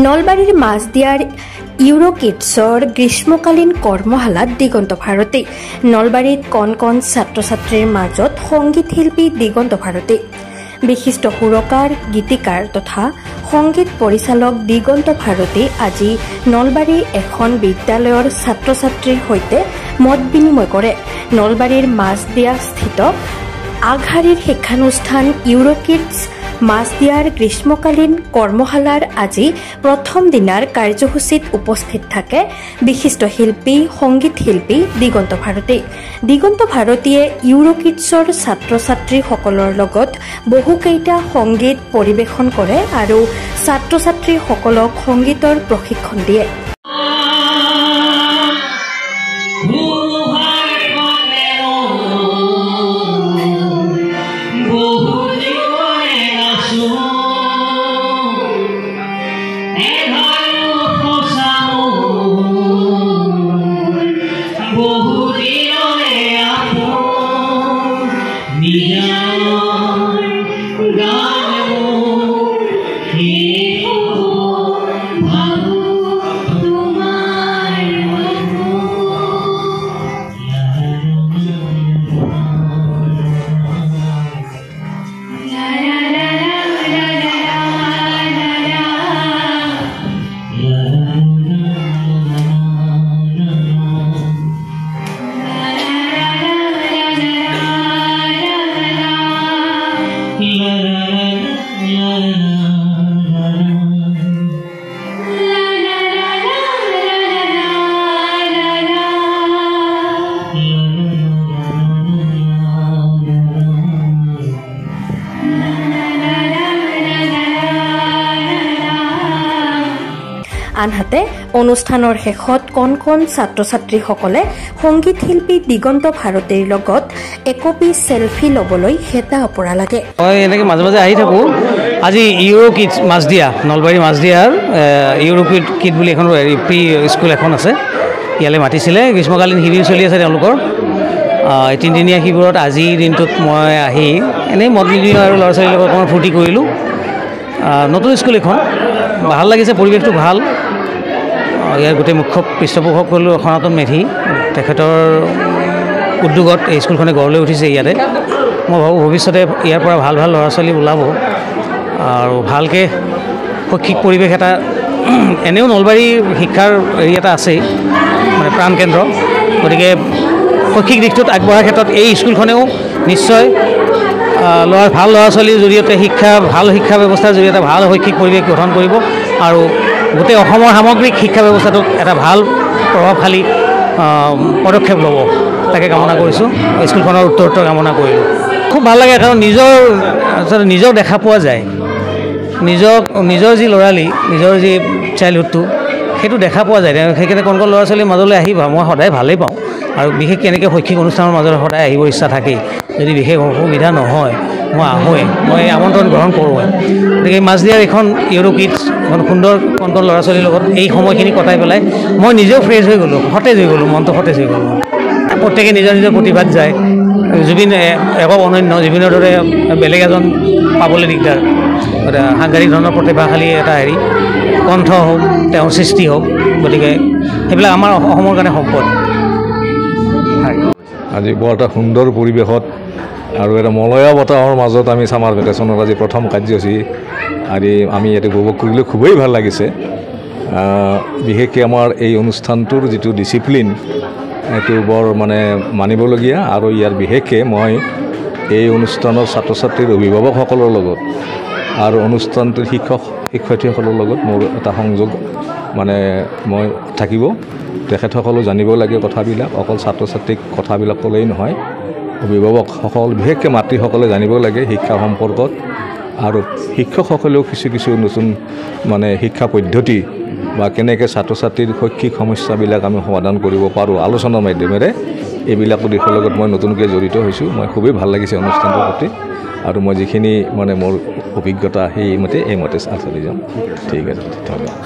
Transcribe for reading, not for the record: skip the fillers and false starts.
নলবাৰীৰ মাছদিয়াৰ ইউৰো কিডছৰ গ্ৰীষ্মকালীন কৰ্মশালাত দিগন্ত ভাৰতী নলবাৰীত কণ কণ ছাত্ৰ ছাত্ৰীৰ মাজত সংগীত শিল্পী দিগন্ত ভাৰতী বিশিষ্ট সুৰকাৰ গীতিকাৰ তথা সংগীত পৰিচালক দিগন্ত ভাৰতী আজি নলবাৰীৰ এখন বিদ্যালয়ৰ ছাত্ৰ ছাত্ৰীৰ সৈতে মত বিনিময় কৰে। নলবাৰীৰ মাছদিয়া স্থিত আগশাৰীৰ শিক্ষানুষ্ঠান ইউৰো কিডছ মাছদিয়াৰ গ্ৰীষ্মকালীন কৰ্মশালাৰ আজি প্ৰথম দিনাৰ কাৰ্যসূচীত উপস্থিত থাকে বিশিষ্ট শিল্পী সংগীত শিল্পী দিগন্ত ভাৰতী। দিগন্ত ভাৰতীয়ে ইউৰো কিডছৰ ছাত্ৰ ছাত্ৰীসকলৰ লগত বহুকেইটা সংগীত পৰিৱেশন কৰে আৰু ছাত্ৰ ছাত্ৰীসকলক সংগীতৰ প্ৰশিক্ষণ দিয়ে। আনহাতে অনুষ্ঠানৰ শেষত কণ কণ ছাত্ৰ ছাত্ৰীসকলে সংগীত শিল্পী দিগন্ত ভাৰতীৰ লগত একপি সেলফি ল'বলৈ হেতা অপৰা লাগে। মই এনেকৈ মাজে মাজে আহি থাকোঁ। আজি ইউৰো কিডছ মাছদিয়া নলবাৰী মাছদিয়াৰ ইউৰো কিড বুলি এখন প্ৰি স্কুল এখন আছে, ইয়ালৈ মাতিছিলে। গ্ৰীষ্মকালীন শিবিৰ চলি আছে তেওঁলোকৰ তিনিদিনীয়া শিবিৰত। আজিৰ দিনটোত মই আহি এনেই মত বিনিময় আৰু ল'ৰা ছোৱালীৰ লগত অকণমান ফূৰ্তি কৰিলোঁ। নতুন স্কুল এখন, ভাল লাগিছে, পৰিৱেশটো ভাল। ইয়াৰ গোটেই মুখ্য পৃষ্ঠপোষক হ'ল সনাতন মেধি, তেখেতৰ উদ্যোগত এই স্কুলখনে গঢ় লৈ উঠিছে ইয়াতে। মই ভাবোঁ ভৱিষ্যতে ইয়াৰ পৰা ভাল ভাল ল'ৰা ছোৱালী ওলাব আৰু ভালকৈ শৈক্ষিক পৰিৱেশ এটা এনেও নলবাৰী শিক্ষাৰ হেৰি এটা আছেই, মানে প্ৰাণকেন্দ্ৰ। গতিকে শৈক্ষিক দিশটোত আগবঢ়াৰ ক্ষেত্ৰত এই স্কুলখনেও নিশ্চয় ভাল ল'ৰা ছোৱালীৰ জৰিয়তে ভাল শিক্ষা ব্যৱস্থাৰ জৰিয়তে ভাল শৈক্ষিক পৰিৱেশ গঠন কৰিব আৰু গোটেই অসমৰ সামগ্ৰিক শিক্ষা ব্যৱস্থাটোত এটা ভাল প্ৰভাৱশালী পদক্ষেপ ল'ব, তাকে কামনা কৰিছোঁ। স্কুলখনৰ উত্তৰোত্তৰ কামনা কৰিলোঁ। খুব ভাল লাগে, কাৰণ নিজক দেখা পোৱা যায়। নিজৰ যি ল'ৰালি, নিজৰ যি চাইল্ডহুডটো সেইটো দেখা পোৱা যায়। সেইকাৰণে কণ কণ ল'ৰা ছোৱালীৰ মাজলৈ আহি মই সদায় ভালেই পাওঁ আৰু বিশেষকৈ এনেকৈ শৈক্ষিক অনুষ্ঠানৰ মাজলৈ সদায় আহিব ইচ্ছা থাকেই। যদি বিশেষ অসুবিধা নহয় মই আহোঁৱেই, মই আমন্ত্ৰণ গ্ৰহণ কৰোঁৱেই। গতিকে মাছদিয়াৰ এখন ইউৰো কিডছ এখন সুন্দৰ কণ কণ ল'ৰা ছোৱালীৰ লগত এই সময়খিনি কটাই পেলাই মই নিজেও ফ্ৰেছ হৈ গ'লোঁ, সতেজ হৈ গ'লোঁ, মনটো সতেজ হৈ গ'লোঁ। প্ৰত্যেকে নিজৰ নিজৰ প্ৰতিভাত যায়। জুবিন একক অনন্য, জুবিনৰ দৰে বেলেগ এজন পাবলৈ দিগদাৰ। সাংঘাতিক ধৰণৰ প্ৰতিভাশালী এটা হেৰি কণ্ঠ হওক, তেওঁৰ সৃষ্টি হওক, গতিকে সেইবিলাক আমাৰ অসমৰ কাৰণে সম্পদ। আজি বৰ এটা সুন্দৰ পৰিৱেশত আৰু এটা মলয়া বতাহৰ মাজত আমি ছামাৰ ভেকেশ্যনৰ আজি প্ৰথম কাৰ্যসূচী আমি ইয়াতে উপভোগ কৰিলোঁ। খুবেই ভাল লাগিছে। বিশেষকৈ আমাৰ এই অনুষ্ঠানটোৰ যিটো ডিচিপ্লিন এইটো বৰ মানিবলগীয়া। আৰু ইয়াৰ বিশেষকৈ মই এই অনুষ্ঠানৰ ছাত্ৰ ছাত্ৰীৰ অভিভাৱকসকলৰ লগত আৰু অনুষ্ঠানটোৰ শিক্ষক শিক্ষয়িত্ৰীসকলৰ লগত মোৰ এটা সংযোগ মই থাকিব। তেখেতসকলেও জানিব লাগে কথাবিলাক, অকল ছাত্ৰ ছাত্ৰীক কথাবিলাক ক'লেই নহয়, অভিভাৱকসকল বিশেষকৈ মাতৃসকলে জানিব লাগে শিক্ষা সম্পৰ্কত। আৰু শিক্ষকসকলেও কিছু নতুন শিক্ষা পদ্ধতি বা কেনেকৈ ছাত্ৰ ছাত্ৰীৰ শৈক্ষিক সমস্যাবিলাক আমি সমাধান কৰিব পাৰোঁ আলোচনাৰ মাধ্যমেৰে, এইবিলাকৰ দিশৰ লগত মই নতুনকৈ জড়িত হৈছোঁ। মই খুবেই ভাল লাগিছে অনুষ্ঠানটোৰ প্ৰতি আৰু মই যিখিনি মোৰ অভিজ্ঞতা এইমতে চলি যাম। ঠিক আছে, ধন্যবাদ।